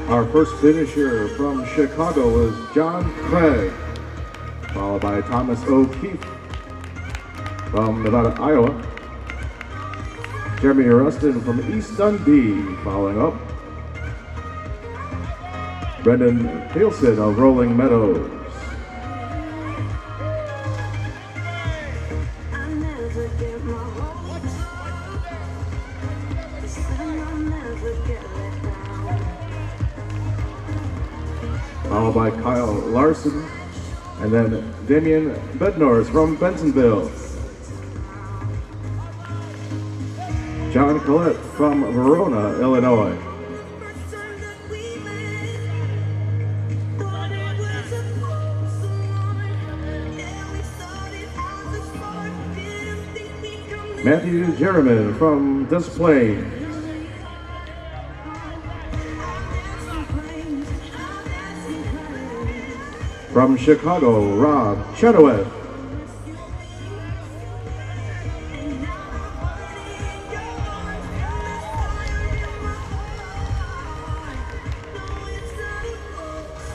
Our first finisher from Chicago was John Craig, followed by Thomas O'Keefe from Nevada, Iowa. Jeremy Rustin from East Dundee following up. Brendan Nielsen of Rolling Meadows. Followed by Kyle Larson, and then Damian Bednors from Bentonville. John Collette from Verona, Illinois. Matthew Jerriman from Des Plaines. From Chicago, Rob Chenoweth.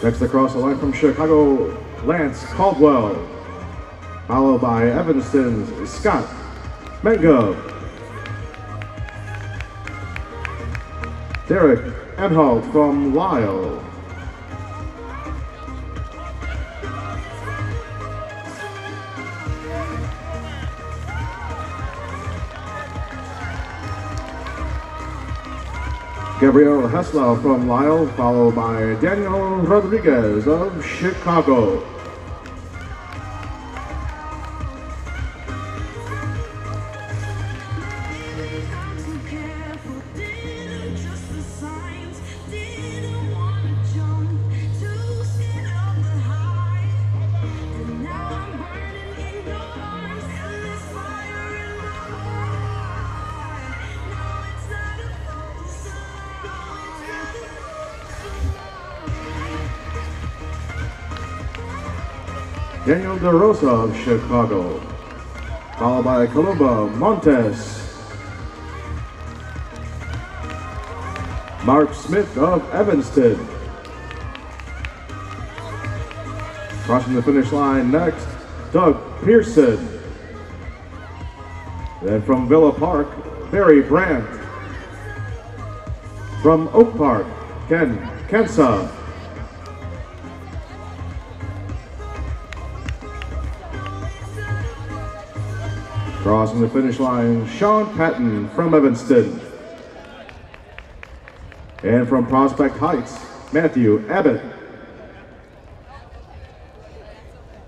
Next across the line from Chicago, Lance Caldwell, followed by Evanston's Scott Mengo. Derek Enholt from Lyle. Gabriel Heslau from Lyle, followed by Daniel Rodriguez of Chicago. Daniel DeRosa of Chicago, followed by Columba Montes. Mark Smith of Evanston. Crossing the finish line next, Doug Pearson. Then from Villa Park, Barry Brandt. From Oak Park, Ken Kensa. Crossing the finish line, Sean Patton from Evanston. And from Prospect Heights, Matthew Abbott.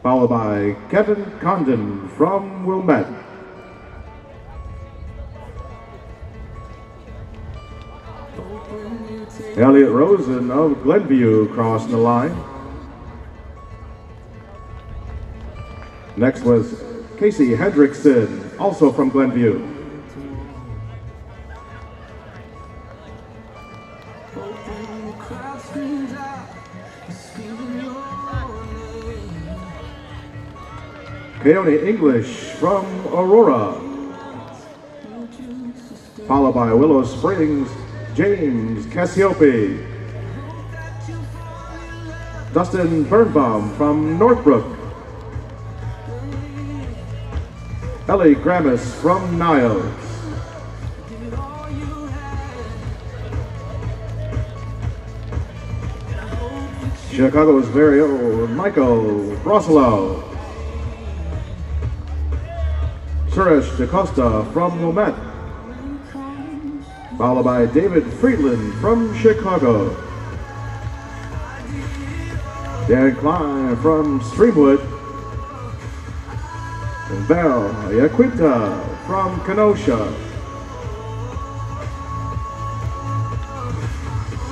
Followed by Kevin Condon from Wilmette. Elliot Rosen of Glenview crossing the line. Next was Casey Hendrickson, also from Glenview. Keone English from Aurora. followed by Willow Springs, James Cassiope. Dustin Birnbaum from Northbrook. Ellie Gramis from Niles. Chicago's very own Michael Rossello. Suresh DaCosta from Wilmette, followed by David Friedland from Chicago. Dan Klein from Streamwood. And Belle Yaquinta from Kenosha.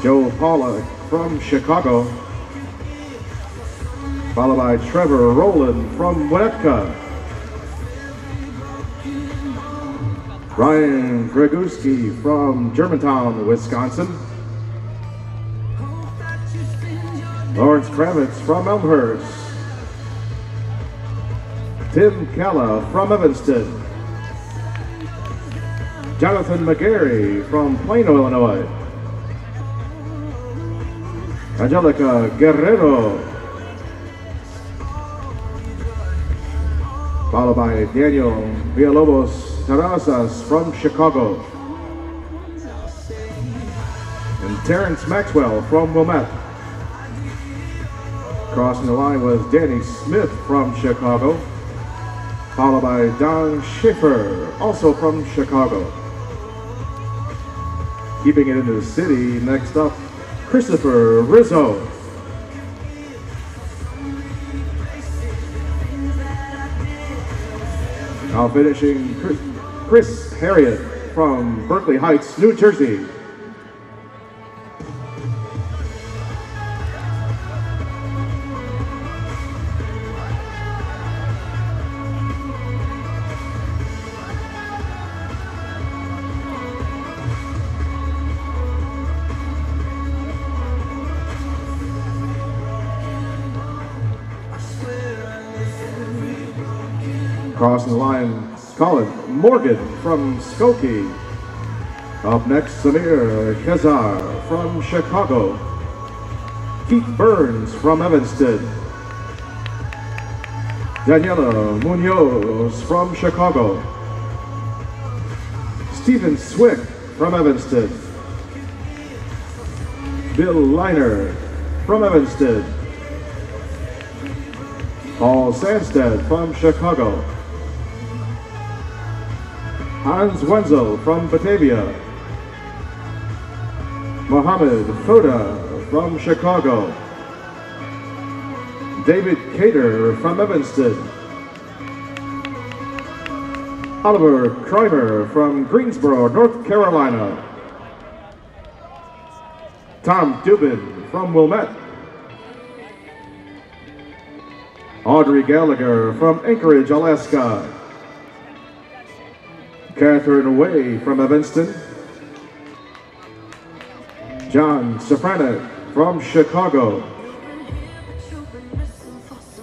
Joe Pollack from Chicago, followed by Trevor Rowland from Winnetka. Ryan Greguski from Germantown, Wisconsin. Lawrence Kravitz from Elmhurst. Tim Calla from Evanston. Jonathan McGarry from Plano, Illinois. Angelica Guerrero, followed by Daniel Villalobos Terrazas from Chicago, and Terrence Maxwell from Wilmette. Crossing the line was Danny Smith from Chicago, followed by Don Schaefer, also from Chicago. Keeping it in the city, next up, Christopher Rizzo. Now finishing, Chris Harriet from Berkeley Heights, New Jersey. Crossing the line, Colin Morgan from Skokie. Up next, Samir Kezar from Chicago. Keith Burns from Evanston. Daniela Munoz from Chicago. Stephen Swick from Evanston. Bill Liner from Evanston. Paul Sandstead from Chicago. Hans Wenzel from Batavia. Mohammed Foda from Chicago. David Cater from Evanston. Oliver Kreimer from Greensboro, North Carolina. Tom Dubin from Wilmette. Audrey Gallagher from Anchorage, Alaska. Catherine Way from Evanston. John Safranek from Chicago,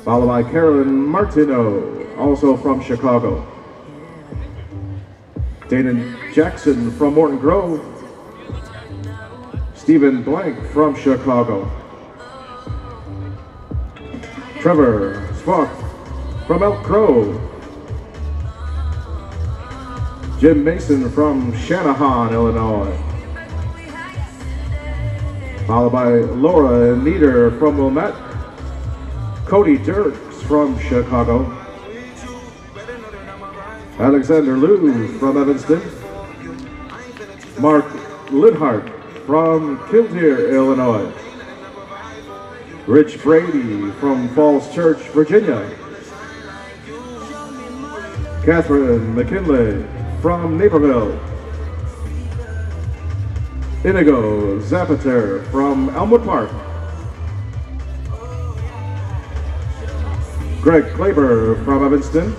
followed by Carolyn Martineau, also from Chicago. Dana Jackson from Morton Grove. Stephen Blank from Chicago. Trevor Spock from Elk Grove. Jim Mason from Shanahan, Illinois. Followed by Laura Nieder from Wilmette. Cody Dirks from Chicago. Alexander Liu from Evanston. Mark Lidhart from Kiltear, Illinois. Rich Brady from Falls Church, Virginia. Catherine McKinley from Naperville. Inigo Zapater from Elmwood Park. Greg Klaber from Evanston.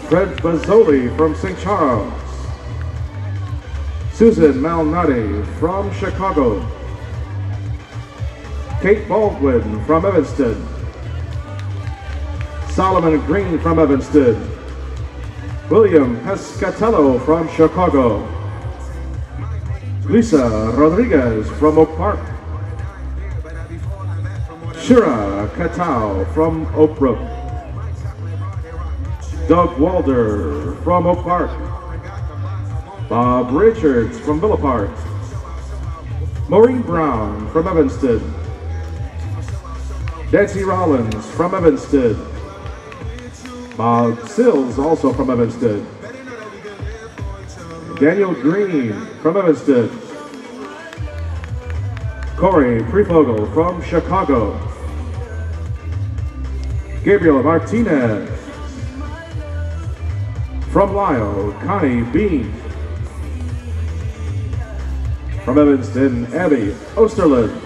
Fred Bazzoli from St. Charles. Susan Malnati from Chicago. Kate Baldwin from Evanston. Solomon Green from Evanston. William Pescatello from Chicago. Lisa Rodriguez from Oak Park. Shira Katao from Oak Brook. Doug Walder from Oak Park. Bob Richards from Villa Park. Maureen Brown from Evanston. Nancy Rollins from Evanston. Bob Sills also from Evanston. Daniel Green from Evanston. Corey Prefogel from Chicago. Gabriel Martinez. From Lyle, Connie Bean. From Evanston, Abby Osterland.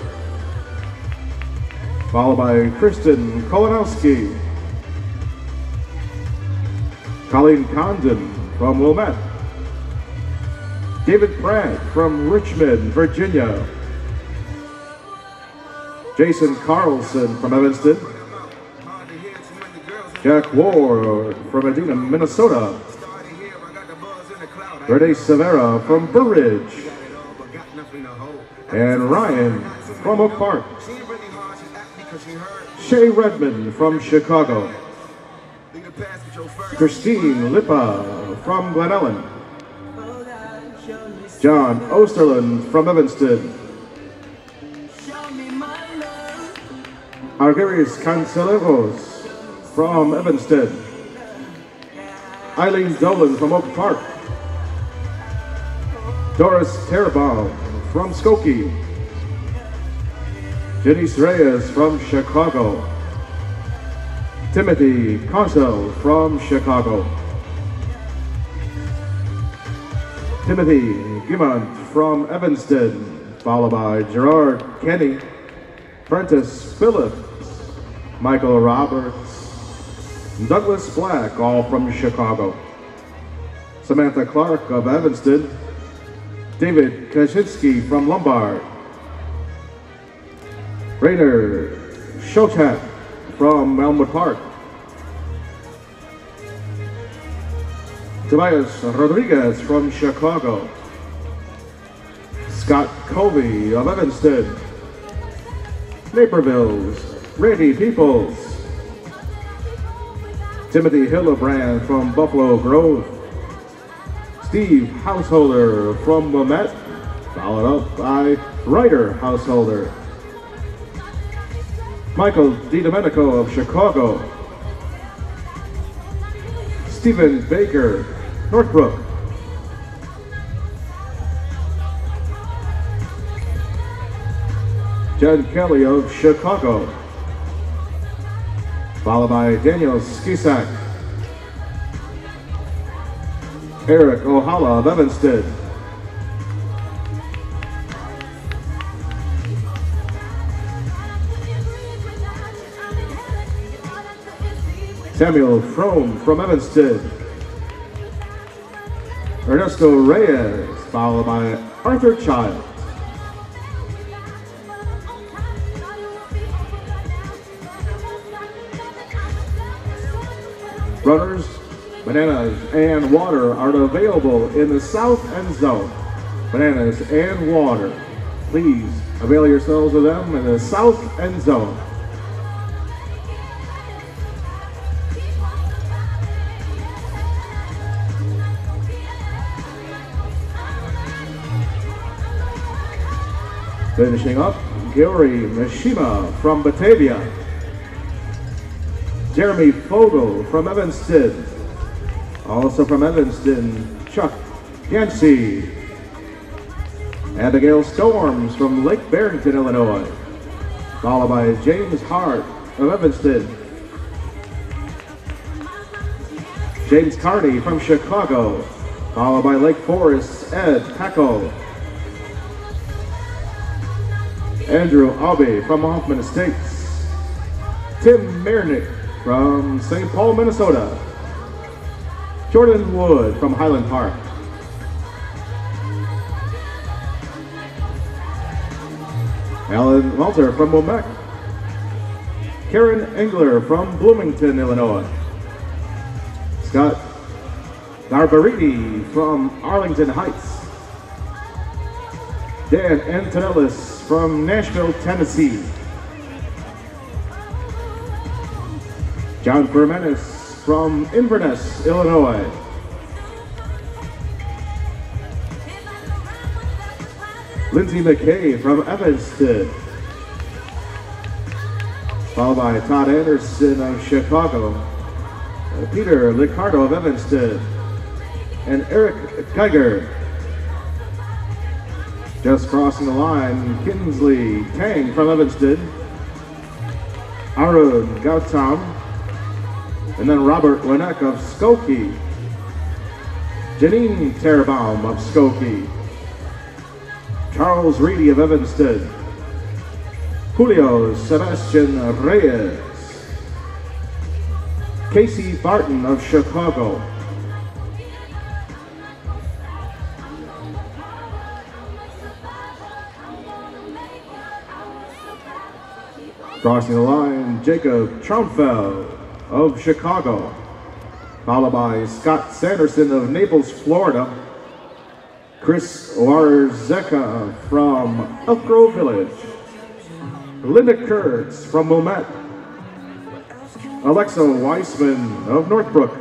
Followed by Kristen Kolonowski. Colleen Condon from Wilmette. David Pratt from Richmond, Virginia. Jason Carlson from Evanston. Jack Ward from Medina, Minnesota. Renee Severa from Burridge. And Ryan from Oak Park. Shay Redmond from Chicago. Christine Lipa from Glen Ellen. John Osterland from Evanston. Argyris Cancelevos from Evanston. Eileen Dolan from Oak Park. Doris Terbaum from Skokie. Janice Reyes from Chicago. Timothy Conso from Chicago. Timothy Gimont from Evanston, followed by Gerard Kenny, Prentice Phillips, Michael Roberts, Douglas Black, all from Chicago. Samantha Clark of Evanston. David Kaczynski from Lombard. Rainer Shochat from Elmwood Park. Tobias Rodriguez from Chicago. Scott Colby of Evanston. Naperville's Randy Peoples. Timothy Hillebrand from Buffalo Grove. Steve Householder from Wilmette, followed up by Ryder Householder. Michael DiDomenico of Chicago. Stephen Baker, Northbrook. Jen Kelly of Chicago, followed by Daniel Skisak. Eric Ohala of Evanston. Samuel Frome from Evanston. Ernesto Reyes, followed by Arthur Child. Runners, bananas and water are available in the south end zone. Bananas and water. Please avail yourselves of them in the south end zone. Finishing up, Gary Mishima from Batavia. Jeremy Fogel from Evanston. Also from Evanston, Chuck Yancey. Abigail Storms from Lake Barrington, Illinois. Followed by James Hart of Evanston. James Carney from Chicago. Followed by Lake Forest's Ed Packo. Andrew Aubie from Hoffman Estates. Tim Mernick from St. Paul, Minnesota. Jordan Wood from Highland Park. Alan Walter from Womack. Karen Engler from Bloomington, Illinois. Scott Garbarini from Arlington Heights. Dan Antonellis from Nashville, Tennessee. John Permanis from Inverness, Illinois. Lindsay McKay from Evanston. Followed by Todd Anderson of Chicago. Peter Licardo of Evanston. And Eric Geiger. Just crossing the line, Kinsley Tang from Evanston. Arun Gautam. And then Robert Winek of Skokie. Janine Terbaum of Skokie. Charles Reedy of Evanston. Julio Sebastian Reyes. Casey Barton of Chicago. Crossing the line, Jacob Traumfeld of Chicago. Followed by Scott Sanderson of Naples, Florida. Chris Warzeka from Elk Grove Village. Linda Kurtz from Wilmette. Alexa Weissman of Northbrook.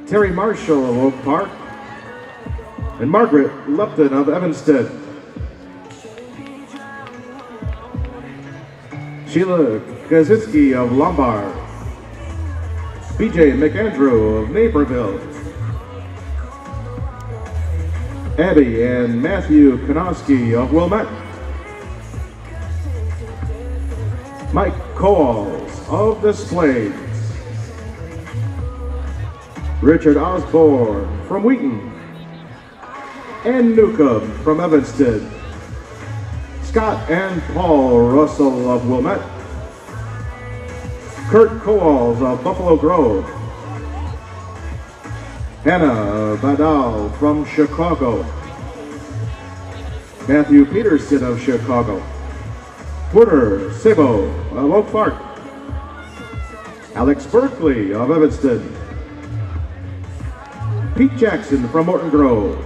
Terry Marshall of Oak Park. And Margaret Lupton of Evanston. Sheila Kaczynski of Lombard. BJ McAndrew of Naperville. Abby and Matthew Kanowski of Wilmette. Mike Coles of Displays. Richard Osborne from Wheaton. Ann Newcomb from Evanston. Scott and Paul Russell of Wilmette. Kurt Coles of Buffalo Grove. Hannah Badal from Chicago. Matthew Peterson of Chicago. Porter Sabo of Oak Park. Alex Berkeley of Evanston. Pete Jackson from Morton Grove.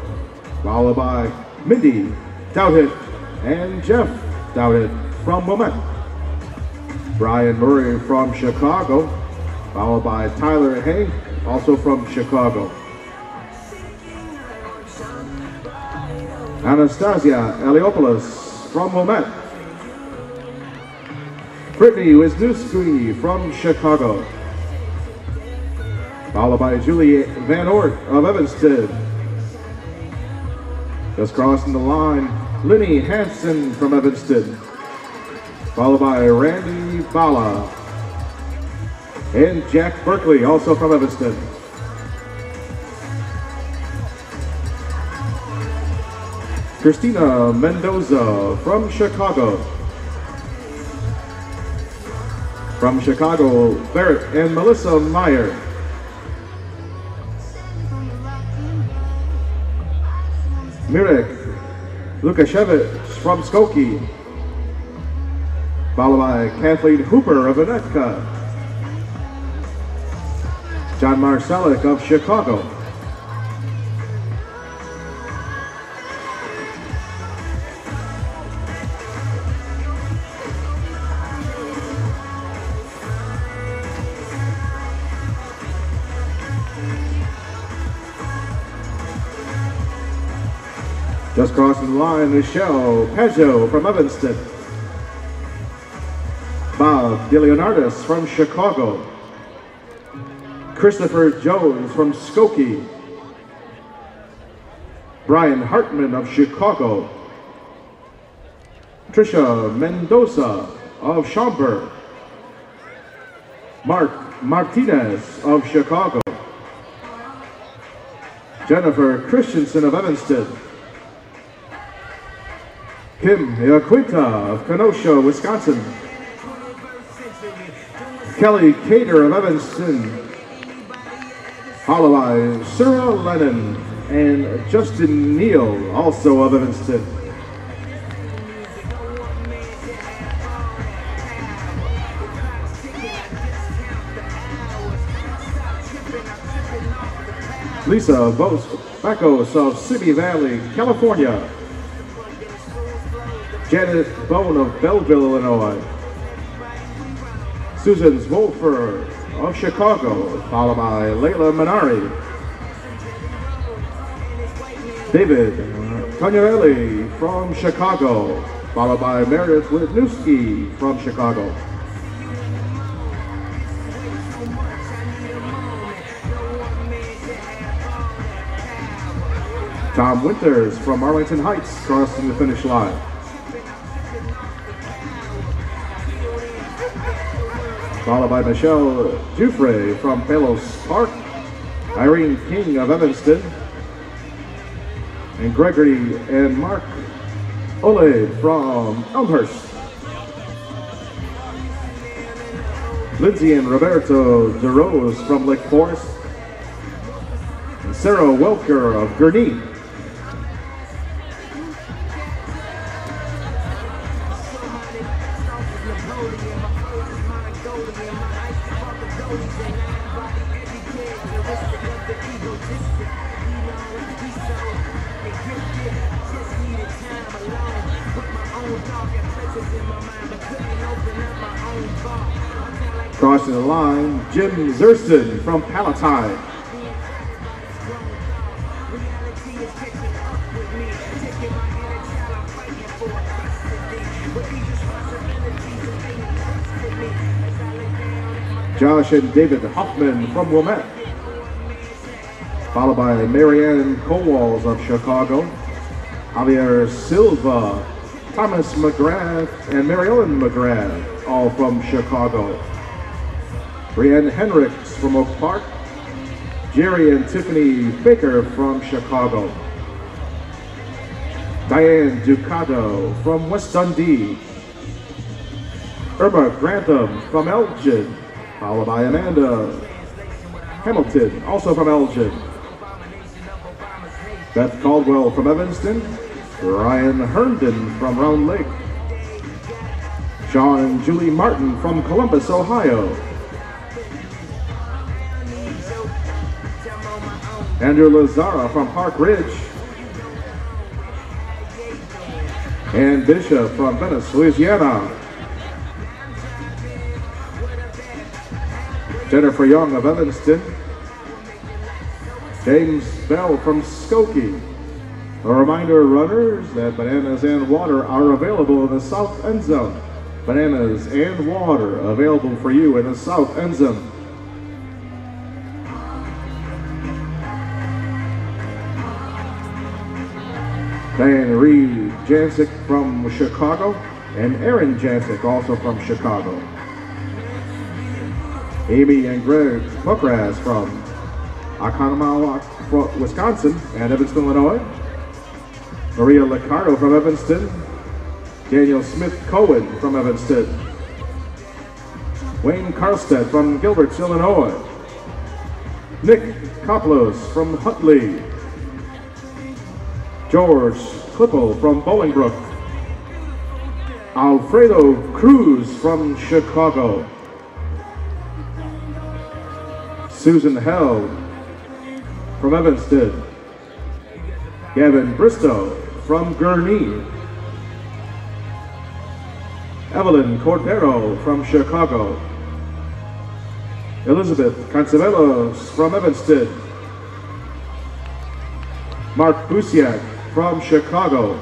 Followed by Mindy Dowdett and Jeff Dowdett from Wilmette. Brian Murray from Chicago. Followed by Tyler Hank, also from Chicago. Anastasia Eliopoulos from Wilmette. Brittany Wisniewski from Chicago. Followed by Julie Van Ort of Evanston. Just crossing the line, Linny Hansen from Evanston. Followed by Randy Bala. And Jack Berkeley, also from Evanston. Christina Mendoza from Chicago. From Chicago, Barrett and Melissa Meyer. Mirek Lukashevich from Skokie. Followed by Kathleen Hooper of Winnetka. John Marcellik of Chicago. Just crossing the line, Michelle Peugeot from Evanston. Bob DeLeonardis from Chicago. Christopher Jones from Skokie. Brian Hartman of Chicago. Trisha Mendoza of Schaumburg. Mark Martinez of Chicago. Jennifer Christensen of Evanston. Kim Iaquinta of Kenosha, Wisconsin. Kelly Cater of Evanston. Followed by Sarah Lennon and Justin Neal, also of Evanston. Lisa Bacos of Simi Valley, California. Janet Bone of Belleville, Illinois. Susan Zwolfer of Chicago, followed by Layla Minari. David Tognarelli from Chicago, followed by Meredith Witnewski from Chicago. Tom Winters from Arlington Heights crossing the finish line. Followed by Michelle Dufresne from Palos Park, Irene King of Evanston, and Gregory and Mark Ole from Elmhurst. Lindsay and Roberto DeRose from Lake Forest, and Sarah Welker of Gurnee. Crossing the line, Jim Zerston from Palatine. Josh and David Hoffman from Wilmette. Followed by Marianne Kowals of Chicago, Javier Silva, Thomas McGrath, and Mary Ellen McGrath, all from Chicago. Brianne Henricks from Oak Park, Jerry and Tiffany Baker from Chicago. Diane Ducato from West Dundee. Irma Grantham from Elgin, followed by Amanda Hamilton, also from Elgin. Beth Caldwell from Evanston, Ryan Herndon from Round Lake. Sean and Julie Martin from Columbus, Ohio. Andrew Lazara from Park Ridge. Ann Bishop from Venice, Louisiana. Jennifer Young of Evanston. James Bell from Skokie. A reminder, runners, that bananas and water are available in the south end zone. Bananas and water available for you in the south end zone. Diane Reed Jancic from Chicago, and Aaron Jancic also from Chicago. Amy and Greg Pokras from Oconomowoc, Wisconsin, and Evanston, Illinois. Maria Liccardo from Evanston. Daniel Smith Cohen from Evanston. Wayne Karlstedt from Gilbert, Illinois. Nick Koplos from Huntley. George Klippel from Bolingbrook. Alfredo Cruz from Chicago. Susan Held from Evanston. Gavin Bristow from Gurnee. Evelyn Cordero from Chicago. Elizabeth Cancevelos from Evanston. Mark Busiak from Chicago.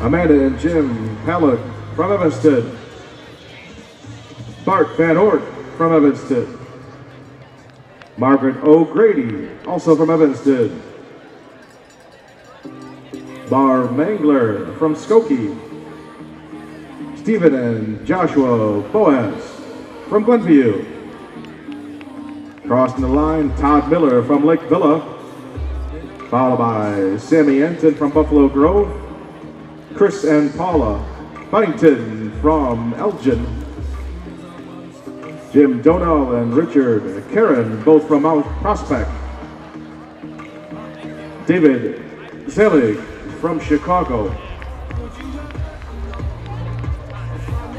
Amanda and Jim Pallett from Evanston. Bart Van Ort from Evanston. Margaret O'Grady, also from Evanston. Barb Mangler from Skokie. Stephen and Joshua Boaz from Glenview. Crossing the line, Todd Miller from Lake Villa, followed by Sammy Enton from Buffalo Grove, Chris and Paula Buddington from Elgin, Jim Donell and Richard Karen, both from Mount Prospect, David Zelig from Chicago,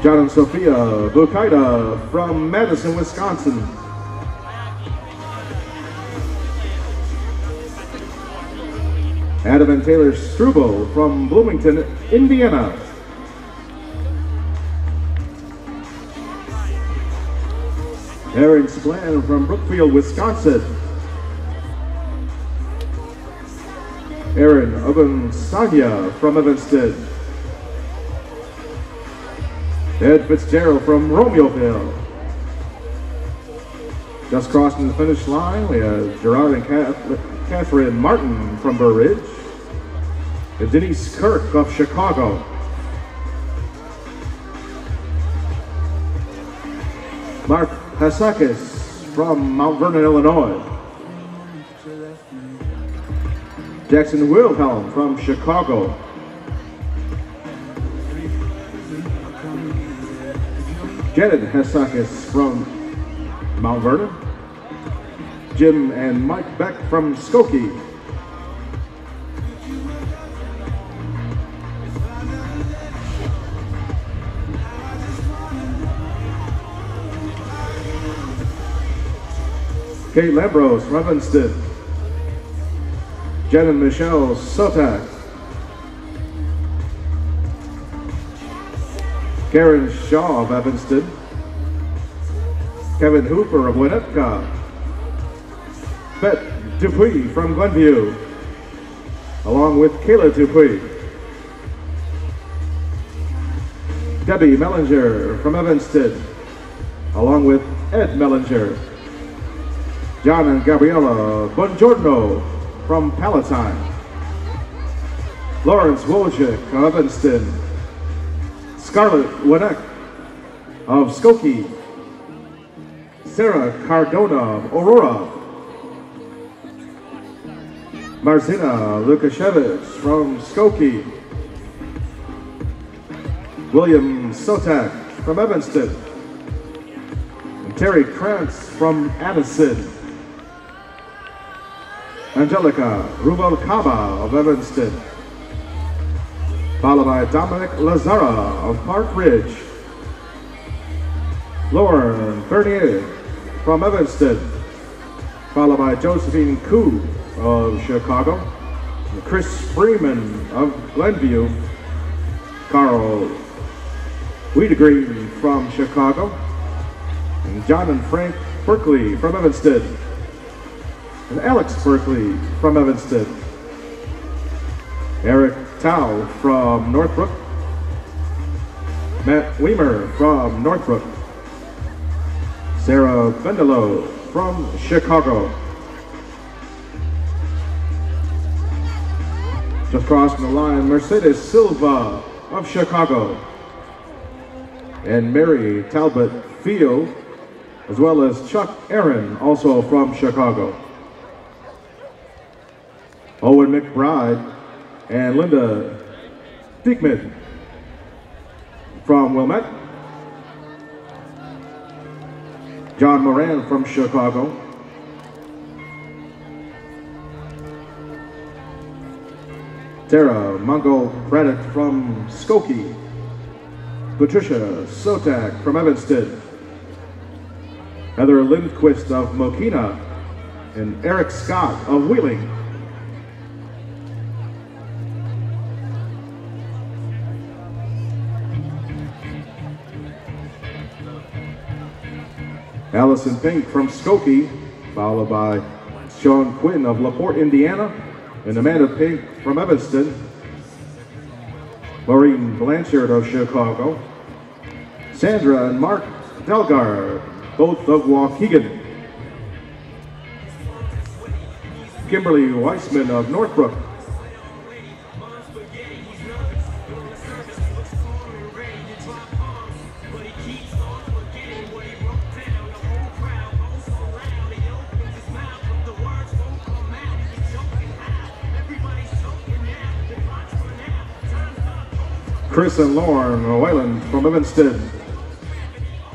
John and Sophia Bukaida from Madison, Wisconsin, Adam and Taylor Struble from Bloomington, Indiana. Aaron Splan from Brookfield, Wisconsin. Aaron Ogunsanya from Evanston. Ed Fitzgerald from Romeoville. Just crossing the finish line, we have Gerard and Catherine Martin from Burr Ridge. And Denise Kirk of Chicago. Mark Hasakis from Mount Vernon, Illinois. Jackson Wilhelm from Chicago. Janet Hasakis from Mount Vernon. Jim and Mike Beck from Skokie. Kate Lambros from Evanston. Jen and Michelle Sotak. Karen Shaw of Evanston. Kevin Hooper of Winnetka. Bette Dupuy from Glenview, along with Kayla Dupuy. Debbie Mellinger from Evanston, along with Ed Mellinger. John and Gabriella Bongiorno from Palatine. Lawrence Wojcik of Evanston. Scarlett Winneck of Skokie. Sarah Cardona of Aurora. Marcina Lukashevich from Skokie. William Sotak from Evanston. And Terry Krantz from Addison. Angelica Rubalcaba of Evanston. Followed by Dominic Lazara of Park Ridge. Lauren Bernier from Evanston. Followed by Josephine Koo of Chicago. Chris Freeman of Glenview. Carl Wiedegreen from Chicago. And John and Frank Berkeley from Evanston. And Alex Berkeley from Evanston. Eric Tao from Northbrook. Matt Weimer from Northbrook. Sarah Bendelow from Chicago. Just crossing the line, Mercedes Silva of Chicago. And Mary Talbot Field, as well as Chuck Aaron, also from Chicago. Owen McBride and Linda Diekman from Wilmette. John Moran from Chicago. Tara Mungo Braddock from Skokie. Patricia Sotak from Evanston. Heather Lindquist of Mokina. And Eric Scott of Wheeling. Allison Pink from Skokie, followed by Sean Quinn of LaPorte, Indiana, and Amanda Pink from Evanston. Maureen Blanchard of Chicago. Sandra and Mark Delgar, both of Waukegan. Kimberly Weissman of Northbrook. Chris and Lauren Wayland from Evanston,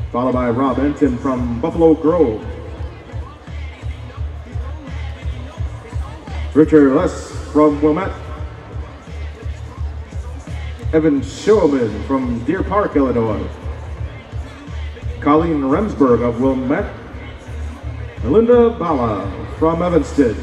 followed by Rob Enton from Buffalo Grove. Richard Les from Wilmette. Evan Showman from Deer Park, Illinois. Colleen Remsburg of Wilmette. Linda Bala from Evanston.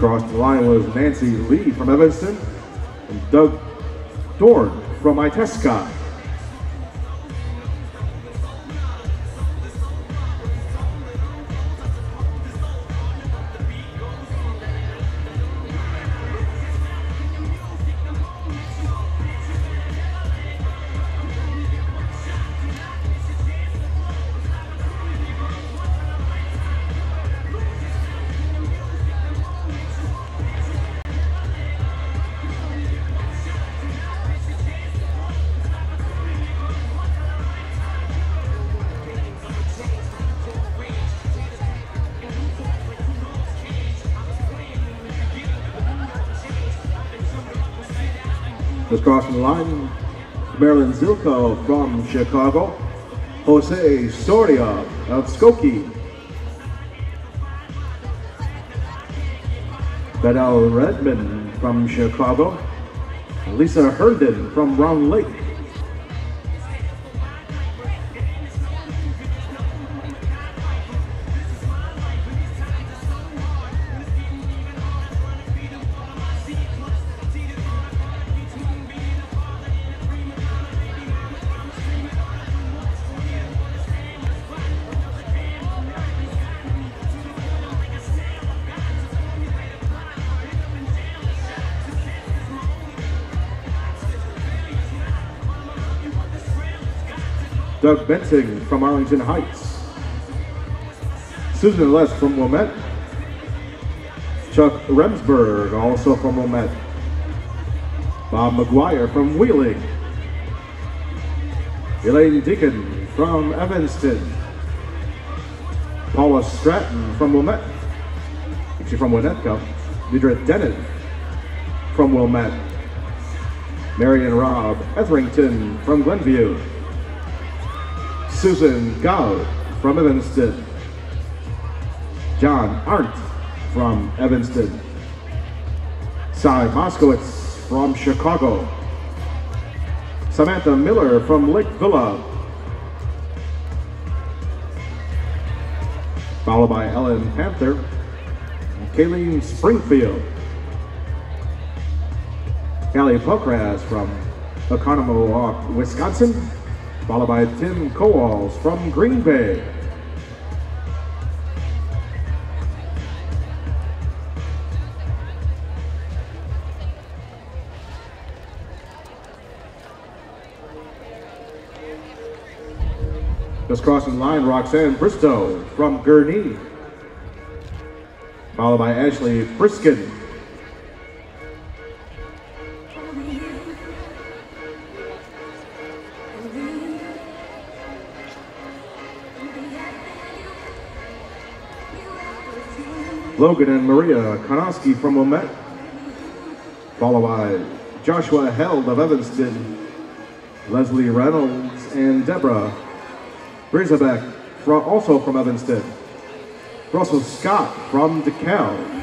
Across the line was Nancy Lee from Evanston and Doug Dorn from Itasca. Just crossing the line, Marilyn Zilko from Chicago, Jose Soria of Skokie, Bedell Redmond from Chicago, Lisa Herndon from Round Lake, Doug Bensing from Arlington Heights, Susan Les from Wilmette, Chuck Remsburg also from Wilmette, Bob McGuire from Wheeling, Elaine Deacon from Evanston, Paula Stratton from Wilmette, actually from Winnetka, Deidre Denon from Wilmette, Marion Robb Etherington from Glenview, Susan Gow from Evanston, John Arndt from Evanston, Cy Moskowitz from Chicago, Samantha Miller from Lake Villa, followed by Ellen Panther and Kayleen Springfield, Callie Pokras from Oconomowoc, Wisconsin, followed by Tim Kowals from Green Bay. Just crossing the line, Roxanne Bristow from Gurnee, followed by Ashley Friskin. Logan and Maria Konoski from Wilmette, followed by Joshua Held of Evanston, Leslie Reynolds and Deborah Brizabek, also from Evanston, Russell Scott from DeKalb,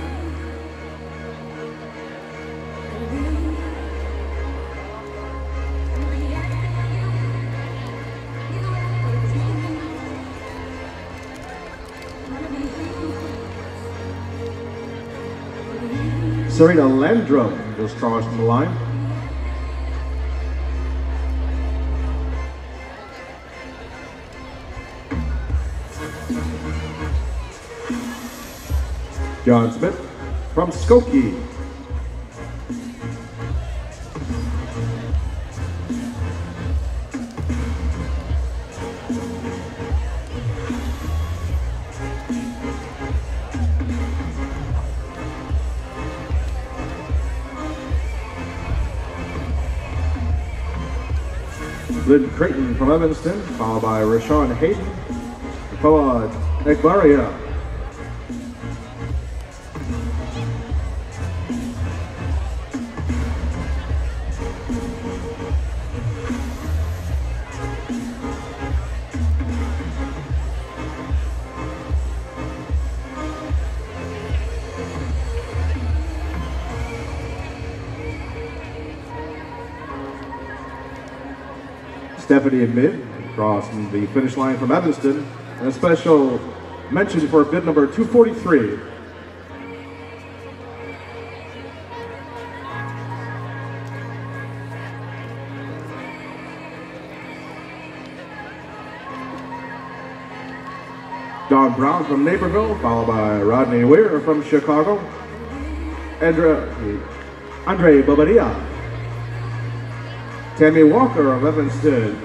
Serena Landrum just crossed the line. John Smith from Skokie. Lynn Creighton from Evanston, followed by Rashawn Hayden, followed Egbaria. Stephanie Mid crossing the finish line from Evanston, and a special mention for bid number 243. Brown from Naperville, followed by Rodney Weir from Chicago. Andre Bobadilla. Tammy Walker of Evanston,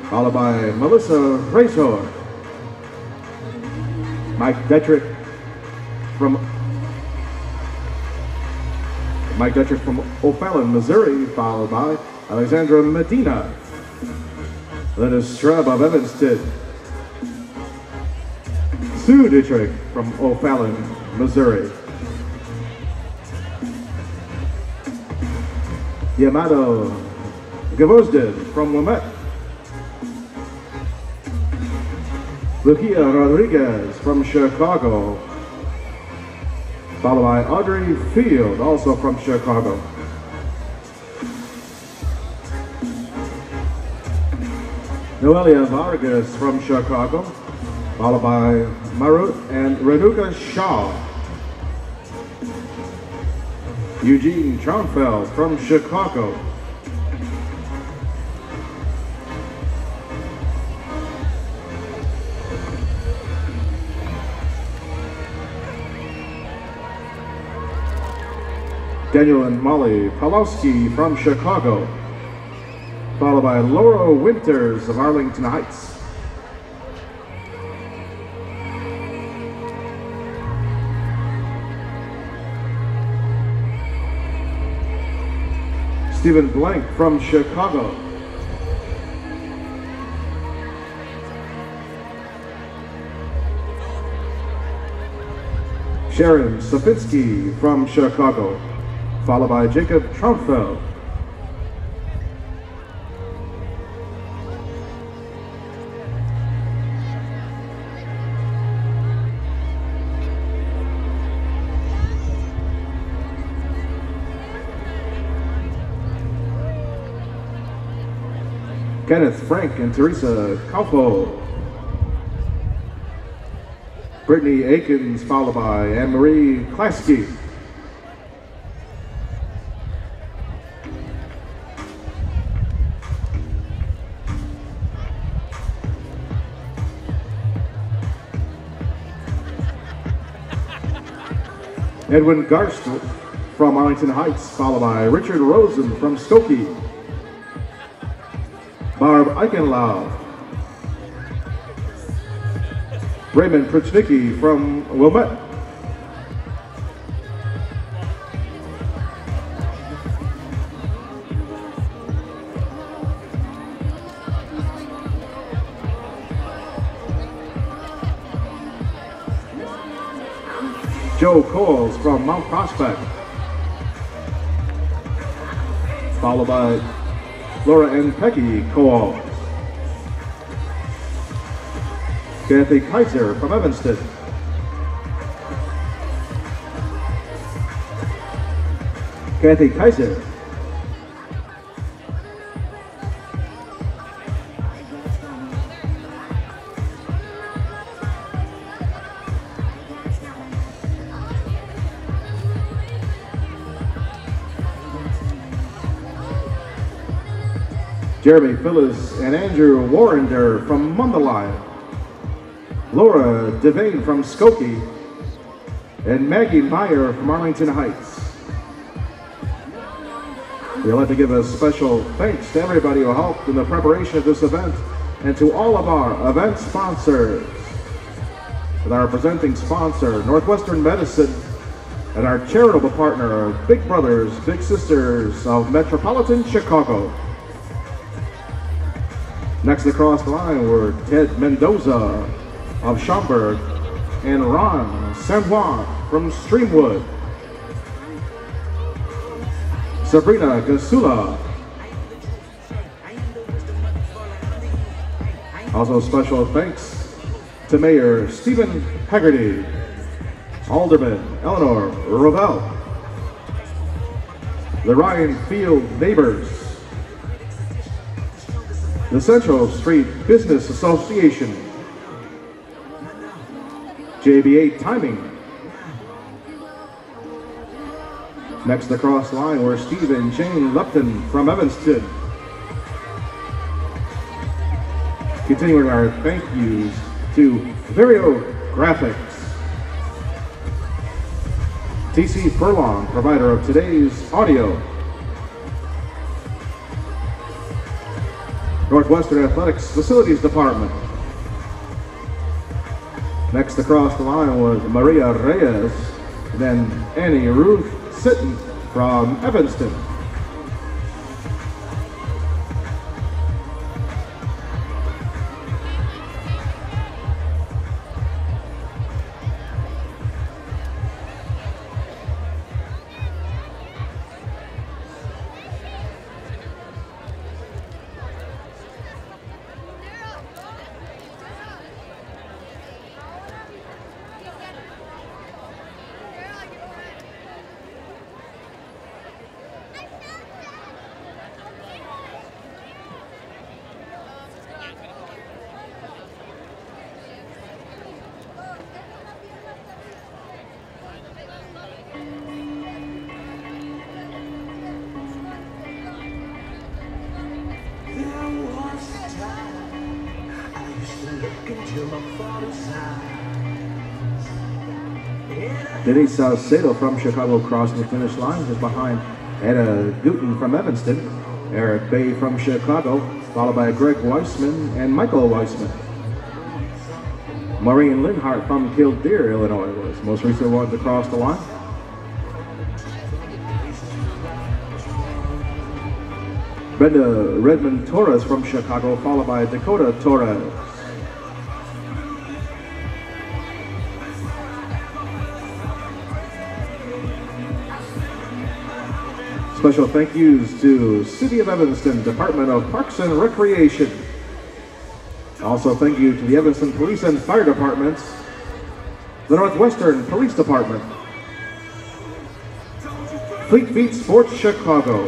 followed by Melissa Rayshore. Mike Detrick from O'Fallon, Missouri, followed by Alexandra Medina. Linda Strub of Evanston. Sue Dietrich from O'Fallon, Missouri. Yamato Gavozdin from Wilmette. Lucia Rodriguez from Chicago, followed by Audrey Field, also from Chicago. Noelia Vargas from Chicago, followed by Marut and Renuka Shaw. Eugene Traunfeld from Chicago. Daniel and Molly Pawlowski from Chicago, followed by Laura Winters of Arlington Heights. Stephen Blank from Chicago. Sharon Sapinski from Chicago, followed by Jacob Traunfeld. Kenneth Frank and Teresa Kaufo. Brittany Akins, followed by Anne-Marie Klasky. Edwin Garst from Arlington Heights, followed by Richard Rosen from Skokie. Barb Eichenlau. Raymond Prichnicki from Wilmette. Joe Coles from Mount Prospect, followed by Laura and Peggy Coles. Kathy Kaiser from Evanston. Kathy Kaiser. Jeremy Phyllis and Andrew Warrender from Mundelein. Laura Devane from Skokie, and Maggie Meyer from Arlington Heights. We'd like to give a special thanks to everybody who helped in the preparation of this event and to all of our event sponsors. With our presenting sponsor, Northwestern Medicine, and our charitable partner, Big Brothers, Big Sisters of Metropolitan Chicago. Next across the line were Ted Mendoza of Schaumburg and Ron San Juan from Streamwood. Sabrina Gasula. Also special thanks to Mayor Stephen Haggerty, Alderman Eleanor Ravel, the Ryan Field Neighbors, the Central Street Business Association, JBA Timing. Next across the line were Steve and Jane Lupton from Evanston, Continuing our thank yous to Vario Graphics, TC Furlong, provider of today's audio, Northwestern Athletics Facilities Department. Next across the line was Maria Reyes, then Annie Ruth Sitton from Evanston. Denise Salcedo from Chicago crossing the finish line, just behind Anna Guten from Evanston, Eric Bay from Chicago, followed by Greg Weissman and Michael Weissman. Maureen Linhart from Kildare, Illinois, was most recent one to cross the line. Brenda Redmond Torres from Chicago, followed by Dakota Torres. Special thank yous to City of Evanston, Department of Parks and Recreation. Also thank you to the Evanston Police and Fire Departments, the Northwestern Police Department, Fleet Feet Sports Chicago,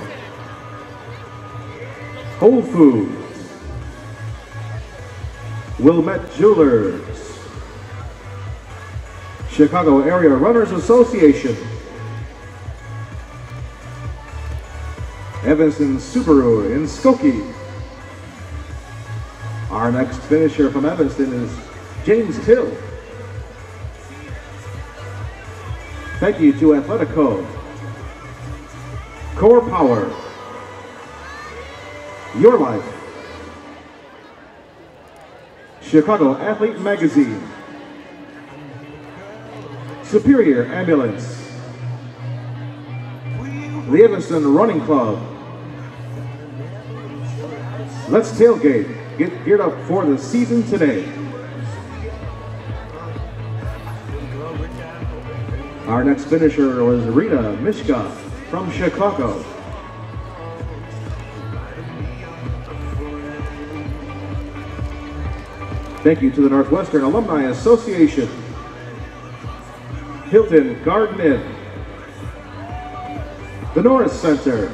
Whole Foods, Wilmette Jewelers, Chicago Area Runners Association, Evanston Subaru in Skokie. Our next finisher from Evanston is James Hill. Thank you to Athletico, Core Power, Your Life, Chicago Athlete Magazine, Superior Ambulance, the Evanston Running Club, Let's Tailgate. Get geared up for the season today. Our next finisher was Rita Mishka from Chicago. Thank you to the Northwestern Alumni Association, Hilton Garden Inn, the Norris Center,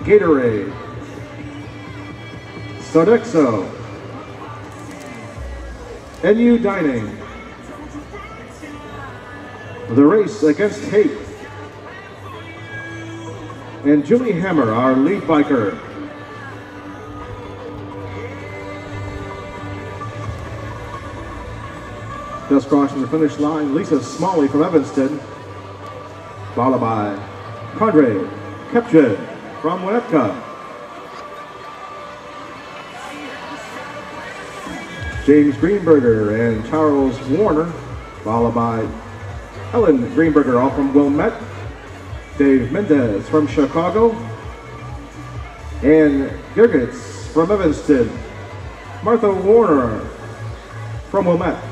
Gatorade, Sodexo, NU Dining, The Race Against Hate, and Julie Hammer, our lead biker. Just crossing the finish line, Lisa Smalley from Evanston, followed by Padre Kepchin from Winnetka. James Greenberger and Charles Warner, followed by Ellen Greenberger, all from Wilmette, Dave Mendez from Chicago, and Gergitz from Evanston, Martha Warner from Wilmette,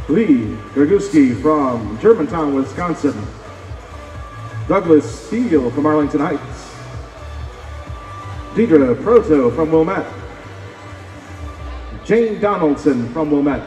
Lee Gerguski from Germantown, Wisconsin, Douglas Steele from Arlington Heights, Deidre Proto from Wilmette, Jane Donaldson from Wilmette.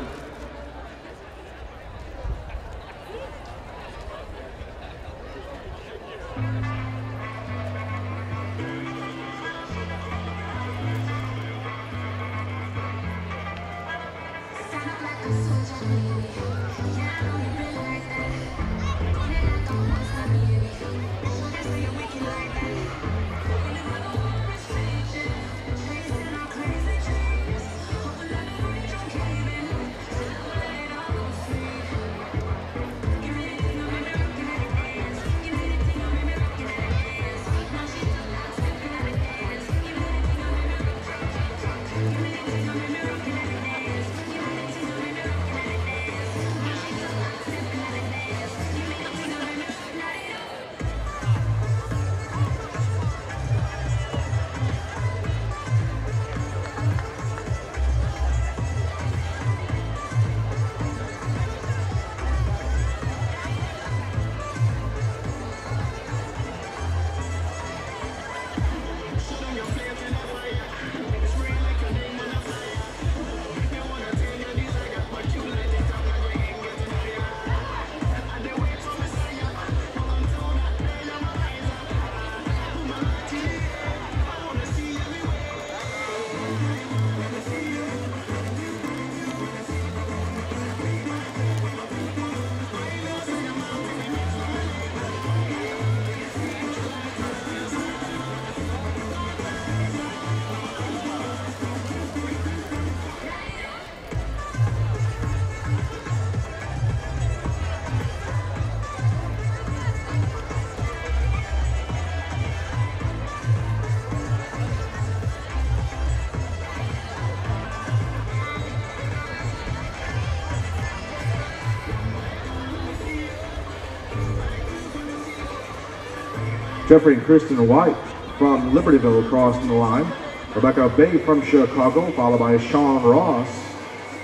Jeffrey and Kristen White from Libertyville crossing the line. Rebecca Bay from Chicago, followed by Sean Ross,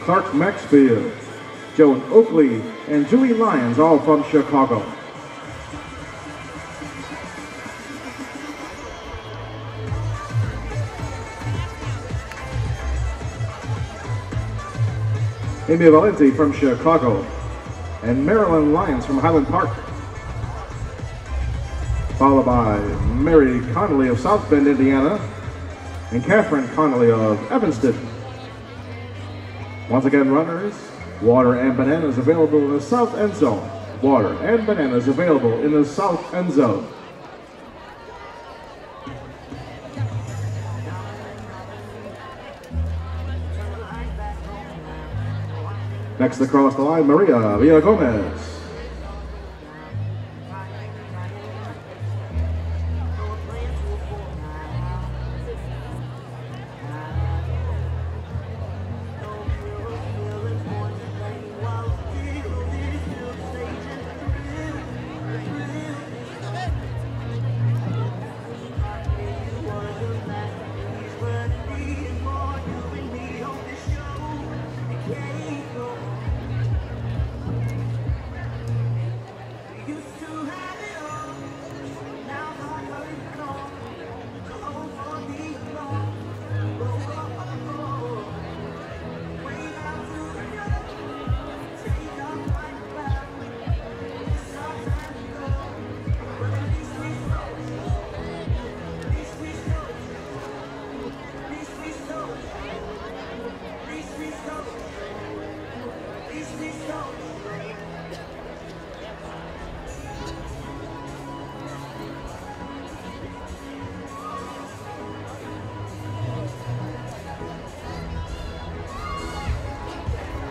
Clark Maxfield, Joan Oakley, and Julie Lyons, all from Chicago. Amy Valenti from Chicago, and Marilyn Lyons from Highland Park, followed by Mary Connolly of South Bend, Indiana, and Catherine Connolly of Evanston. Once again, runners, water and bananas available in the south end zone. Water and bananas available in the south end zone. Next across the line, Maria Villagomez.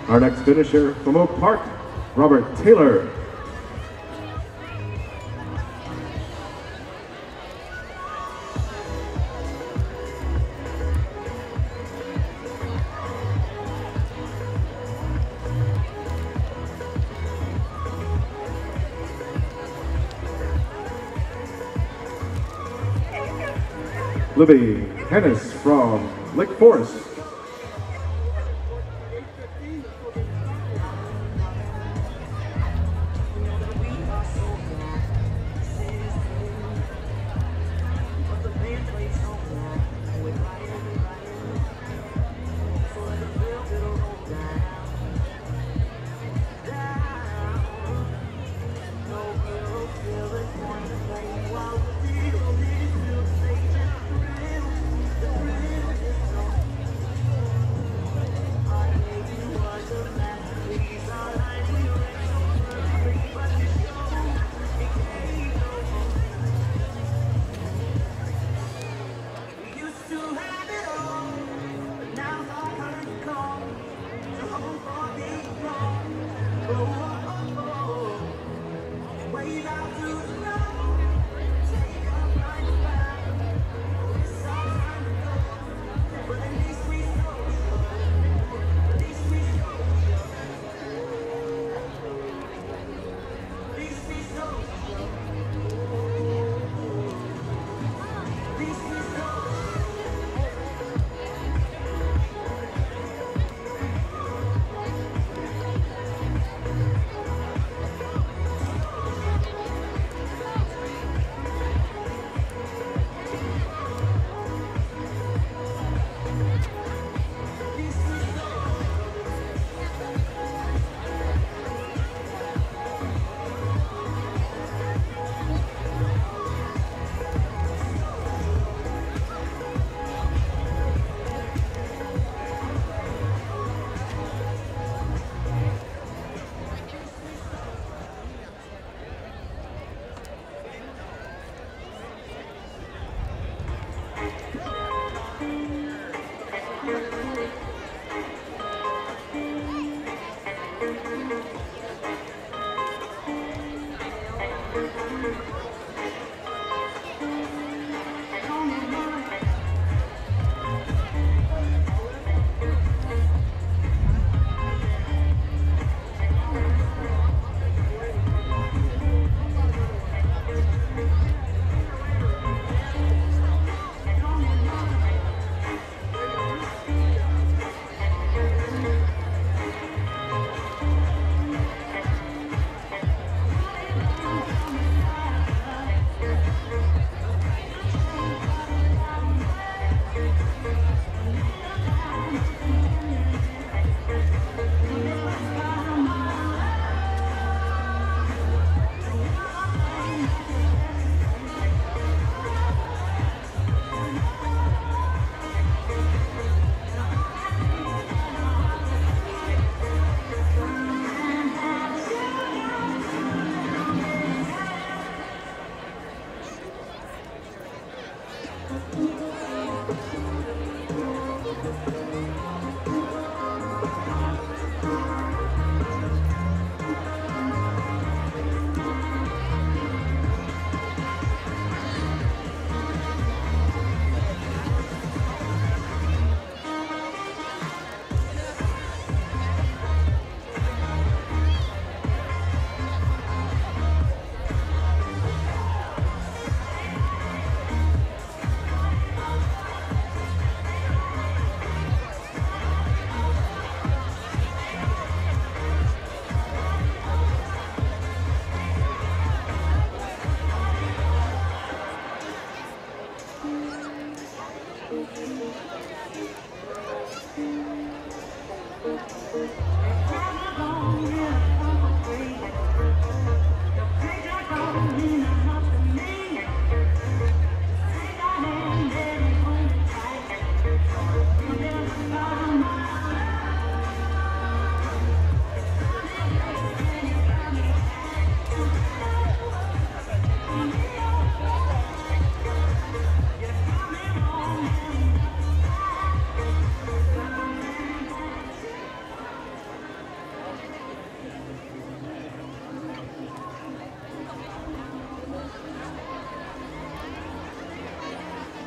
Our next finisher from Oak Park, Robert Taylor. Libby Hennis from Lake Forest.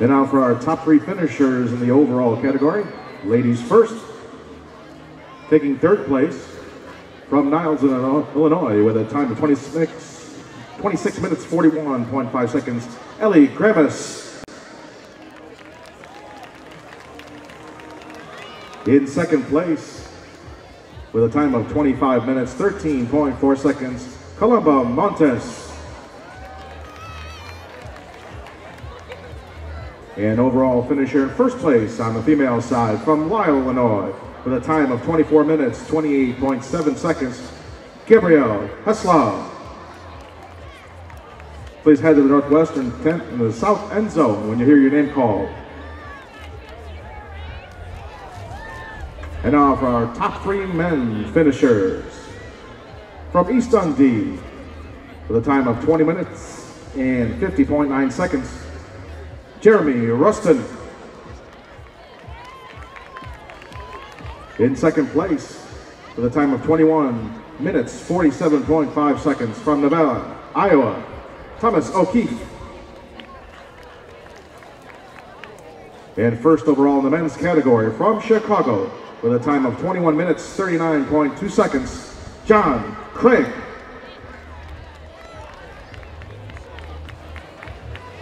And now for our top 3 finishers in the overall category. Ladies first. Taking 3rd place from Niles, Illinois, with a time of 26 minutes 41.5 seconds, Ellie Gravis. In 2nd place, with a time of 25 minutes 13.4 seconds, Columba Montes. And overall finisher in 1st place on the female side from Lisle, Illinois, with a time of 24 minutes, 28.7 seconds, Gabrielle Hesla. Please head to the Northwestern tent in the south end zone when you hear your name called. And now for our top 3 men finishers. From East Dundee, with a time of 20 minutes and 50.9 seconds, Jeremy Rustin. In 2nd place, with a time of 21 minutes, 47.5 seconds, from Nevada, Iowa, Thomas O'Keefe. And 1st overall in the men's category, from Chicago, with a time of 21 minutes, 39.2 seconds, John Craig.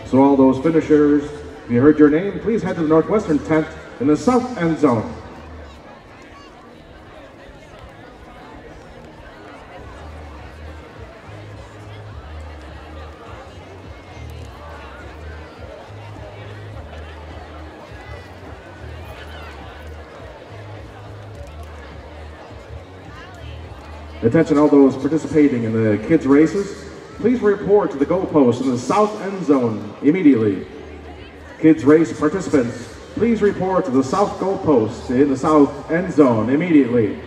So all those finishers, if you heard your name, please head to the Northwestern tent in the south end zone. Attention all those participating in the kids races, please report to the goalpost in the south end zone immediately. Kids race participants, please report to the south goalpost in the south end zone immediately.